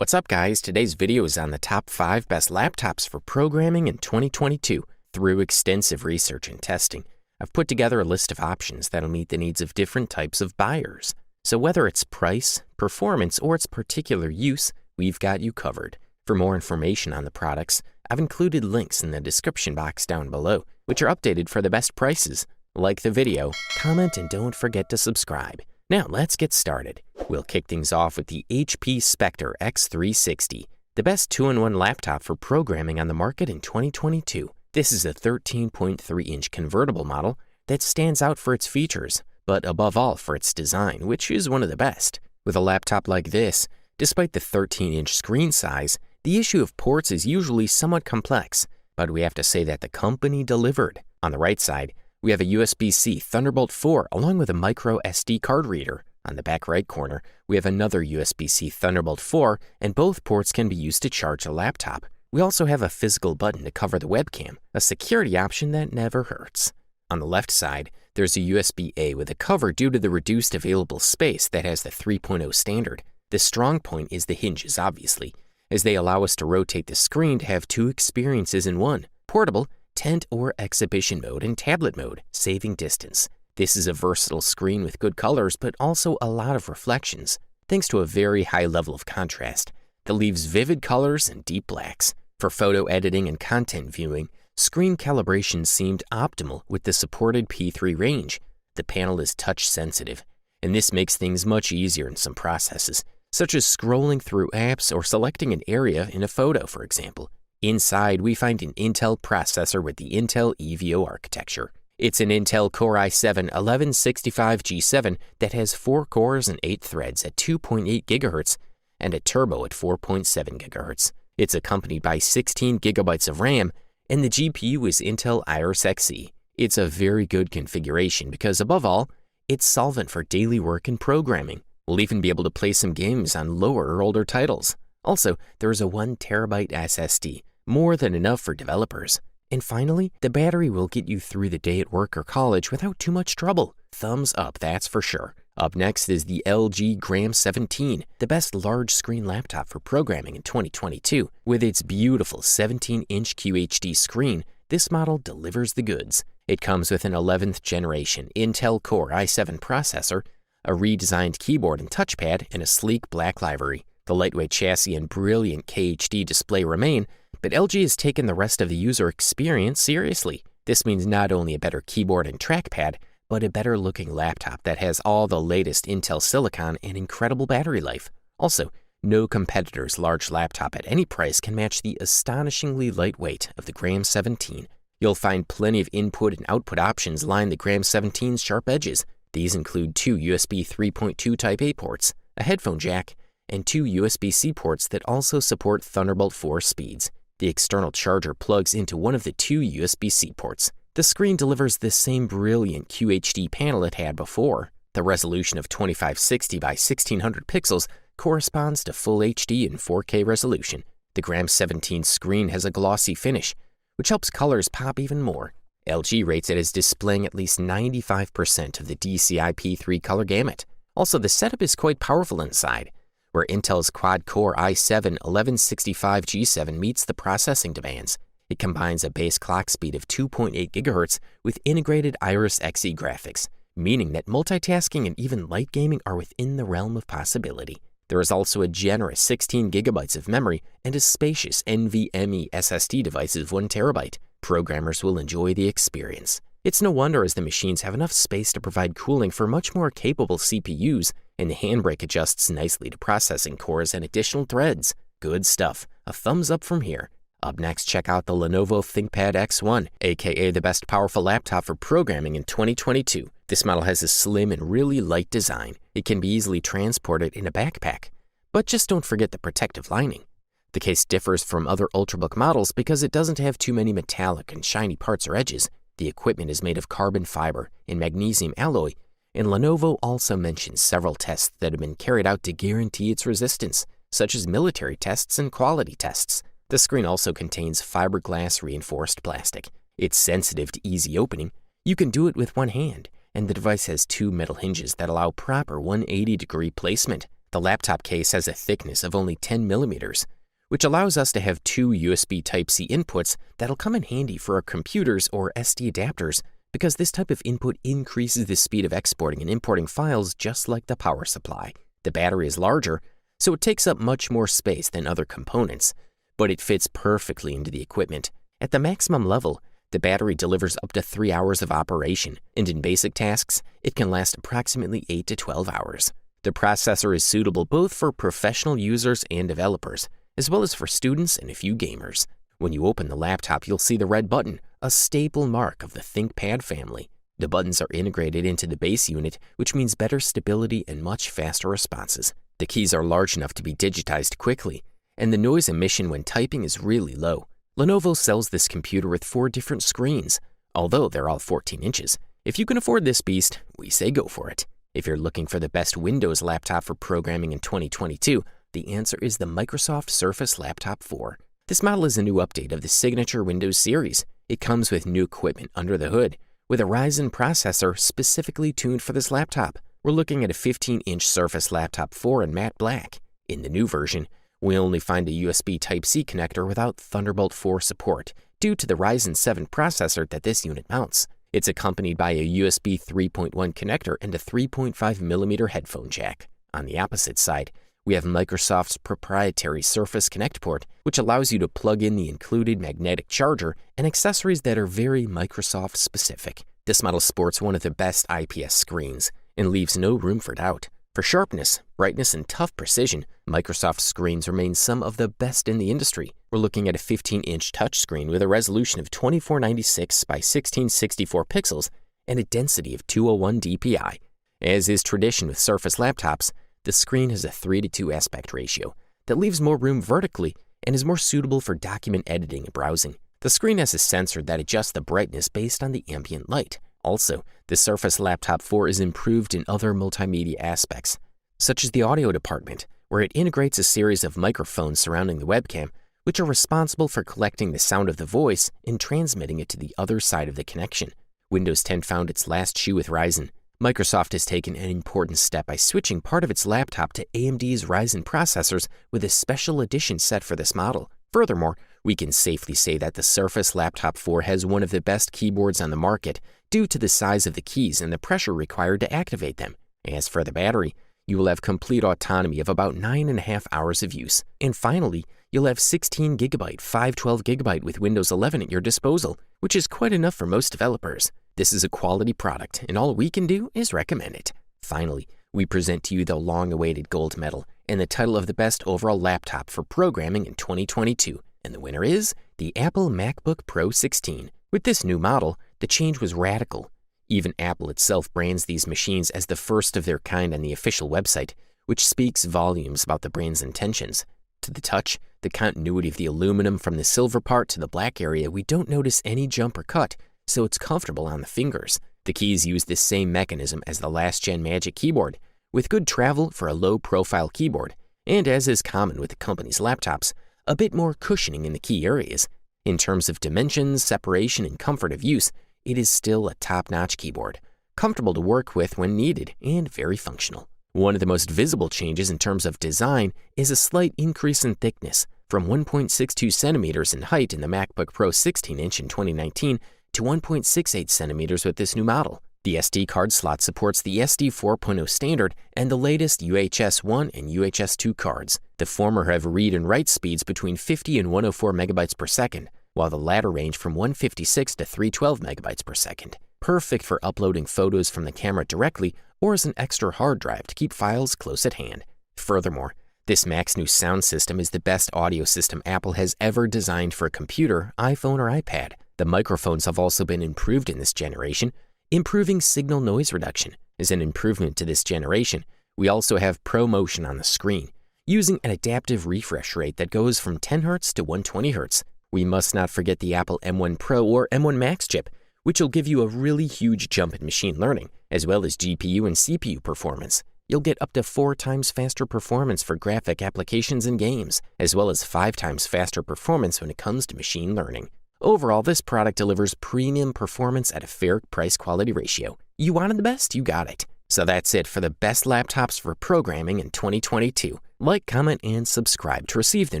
What's up, guys? Today's video is on the top 5 best laptops for programming in 2022. Through extensive research and testing, I've put together a list of options that'll meet the needs of different types of buyers. So whether it's price, performance, or its particular use, we've got you covered. For more information on the products, I've included links in the description box down below, which are updated for the best prices. Like the video, comment, and don't forget to subscribe. Now let's get started. We'll kick things off with the HP Spectre X360, the best 2-in-1 laptop for programming on the market in 2022. This is a 13.3-inch convertible model that stands out for its features, but above all for its design, which is one of the best. With a laptop like this, despite the 13-inch screen size, the issue of ports is usually somewhat complex, but we have to say that the company delivered. On the right side, we have a USB-C Thunderbolt 4 along with a micro SD card reader. On the back right corner, we have another USB-C Thunderbolt 4, and both ports can be used to charge a laptop. We also have a physical button to cover the webcam, a security option that never hurts. On the left side, there's a USB-A with a cover due to the reduced available space that has the 3.0 standard. The strong point is the hinges, obviously, as they allow us to rotate the screen to have two experiences in one: portable, tent or exhibition mode, and tablet mode, saving distance. This is a versatile screen with good colors, but also a lot of reflections, thanks to a very high level of contrast that leaves vivid colors and deep blacks. For photo editing and content viewing, screen calibration seemed optimal with the supported P3 range. The panel is touch sensitive, and this makes things much easier in some processes, such as scrolling through apps or selecting an area in a photo, for example. Inside, we find an Intel processor with the Intel EVO architecture. It's an Intel Core i7-1165G7 that has 4 cores and 8 threads at 2.8 GHz and a turbo at 4.7 GHz. It's accompanied by 16 GB of RAM, and the GPU is Intel Iris Xe. It's a very good configuration because, above all, it's solvent for daily work and programming. We'll even be able to play some games on lower or older titles. Also, there's a 1 TB SSD, more than enough for developers. And finally, the battery will get you through the day at work or college without too much trouble. Thumbs up, that's for sure. Up next is the LG Gram 17, the best large screen laptop for programming in 2022. With its beautiful 17-inch QHD screen, this model delivers the goods. It comes with an 11th generation Intel Core i7 processor, a redesigned keyboard and touchpad, and a sleek black livery. The lightweight chassis and brilliant KHD display remain, but LG has taken the rest of the user experience seriously. This means not only a better keyboard and trackpad, but a better looking laptop that has all the latest Intel Silicon and incredible battery life. Also, no competitor's large laptop at any price can match the astonishingly light weight of the Gram 17. You'll find plenty of input and output options line the Gram 17's sharp edges. These include 2 USB 3.2 Type-A ports, a headphone jack, and 2 USB-C ports that also support Thunderbolt 4 speeds. The external charger plugs into one of the 2 USB-C ports. The screen delivers the same brilliant QHD panel it had before. The resolution of 2560 by 1600 pixels corresponds to Full HD and 4K resolution. The Gram 17 screen has a glossy finish, which helps colors pop even more. LG rates it as displaying at least 95% of the DCI P3 color gamut. Also, the setup is quite powerful inside, where Intel's quad-core i7-1165G7 meets the processing demands. It combines a base clock speed of 2.8 GHz with integrated Iris Xe graphics, meaning that multitasking and even light gaming are within the realm of possibility. There is also a generous 16 GB of memory and a spacious NVMe SSD device of 1 TB. Programmers will enjoy the experience. It's no wonder, as the machines have enough space to provide cooling for much more capable CPUs, and the handbrake adjusts nicely to processing cores and additional threads. Good stuff. A thumbs up from here. Up next, check out the Lenovo ThinkPad X1, aka the best powerful laptop for programming in 2022. This model has a slim and really light design. It can be easily transported in a backpack. But just don't forget the protective lining. The case differs from other Ultrabook models because it doesn't have too many metallic and shiny parts or edges. The equipment is made of carbon fiber and magnesium alloy, and Lenovo also mentions several tests that have been carried out to guarantee its resistance, such as military tests and quality tests. The screen also contains fiberglass reinforced plastic. It's sensitive to easy opening. You can do it with one hand, and the device has 2 metal hinges that allow proper 180-degree placement. The laptop case has a thickness of only 10 millimeters, which allows us to have two USB Type-C inputs that'll come in handy for our computers or SD adapters because this type of input increases the speed of exporting and importing files just like the power supply. The battery is larger, so it takes up much more space than other components, but it fits perfectly into the equipment. At the maximum level, the battery delivers up to 3 hours of operation, and in basic tasks, it can last approximately 8 to 12 hours. The processor is suitable both for professional users and developers, as well as for students and a few gamers. When you open the laptop, you'll see the red button, a staple mark of the ThinkPad family. The buttons are integrated into the base unit, which means better stability and much faster responses. The keys are large enough to be digitized quickly, and the noise emission when typing is really low. Lenovo sells this computer with 4 different screens, although they're all 14 inches. If you can afford this beast, we say go for it. If you're looking for the best Windows laptop for programming in 2022, the answer is the Microsoft Surface Laptop 4. This model is a new update of the signature Windows series. It comes with new equipment under the hood, with a Ryzen processor specifically tuned for this laptop. We're looking at a 15-inch Surface Laptop 4 in matte black. In the new version, we only find a USB Type-C connector without Thunderbolt 4 support due to the Ryzen 7 processor that this unit mounts. It's accompanied by a USB 3.1 connector and a 3.5mm headphone jack. On the opposite side, we have Microsoft's proprietary Surface Connect port, which allows you to plug in the included magnetic charger and accessories that are very Microsoft specific. This model sports one of the best IPS screens and leaves no room for doubt. For sharpness, brightness, and tough precision, Microsoft screens remain some of the best in the industry. We're looking at a 15-inch touchscreen with a resolution of 2496 by 1664 pixels and a density of 201 dpi. As is tradition with Surface laptops, the screen has a 3:2 aspect ratio that leaves more room vertically and is more suitable for document editing and browsing. The screen has a sensor that adjusts the brightness based on the ambient light. Also, the Surface Laptop 4 is improved in other multimedia aspects, such as the audio department, where it integrates a series of microphones surrounding the webcam, which are responsible for collecting the sound of the voice and transmitting it to the other side of the connection. Windows 10 found its last shoe with Ryzen. Microsoft has taken an important step by switching part of its laptop to AMD's Ryzen processors with a special edition set for this model. Furthermore, we can safely say that the Surface Laptop 4 has one of the best keyboards on the market due to the size of the keys and the pressure required to activate them. As for the battery, you will have complete autonomy of about 9.5 hours of use. And finally, you'll have 16GB, 512GB with Windows 11 at your disposal, which is quite enough for most developers. This is a quality product, and all we can do is recommend it. Finally, we present to you the long-awaited gold medal and the title of the best overall laptop for programming in 2022. And the winner is the Apple MacBook Pro 16. With this new model, the change was radical. Even Apple itself brands these machines as the first of their kind on the official website, which speaks volumes about the brand's intentions. To the touch, the continuity of the aluminum from the silver part to the black area, we don't notice any jump or cut, so it's comfortable on the fingers. The keys use the same mechanism as the last-gen Magic Keyboard, with good travel for a low-profile keyboard, and as is common with the company's laptops, a bit more cushioning in the key areas. In terms of dimensions, separation, and comfort of use, it is still a top-notch keyboard, comfortable to work with when needed, and very functional. One of the most visible changes in terms of design is a slight increase in thickness, from 1.62 centimeters in height in the MacBook Pro 16-inch in 2019 to 1.68 centimeters with this new model. The SD card slot supports the SD 4.0 standard and the latest UHS 1 and UHS 2 cards. The former have read and write speeds between 50 and 104 megabytes per second, while the latter range from 156 to 312 megabytes per second. Perfect for uploading photos from the camera directly or as an extra hard drive to keep files close at hand. Furthermore, this Mac's new sound system is the best audio system Apple has ever designed for a computer, iPhone, or iPad. The microphones have also been improved in this generation, improving signal noise reduction. As an improvement to this generation, we also have ProMotion on the screen, using an adaptive refresh rate that goes from 10 Hz to 120 Hz. We must not forget the Apple M1 Pro or M1 Max chip, which will give you a really huge jump in machine learning, as well as GPU and CPU performance. You'll get up to 4 times faster performance for graphic applications and games, as well as 5 times faster performance when it comes to machine learning. Overall, this product delivers premium performance at a fair price-quality ratio. You wanted the best, you got it. So that's it for the best laptops for programming in 2022. Like, comment, and subscribe to receive the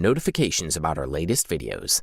notifications about our latest videos.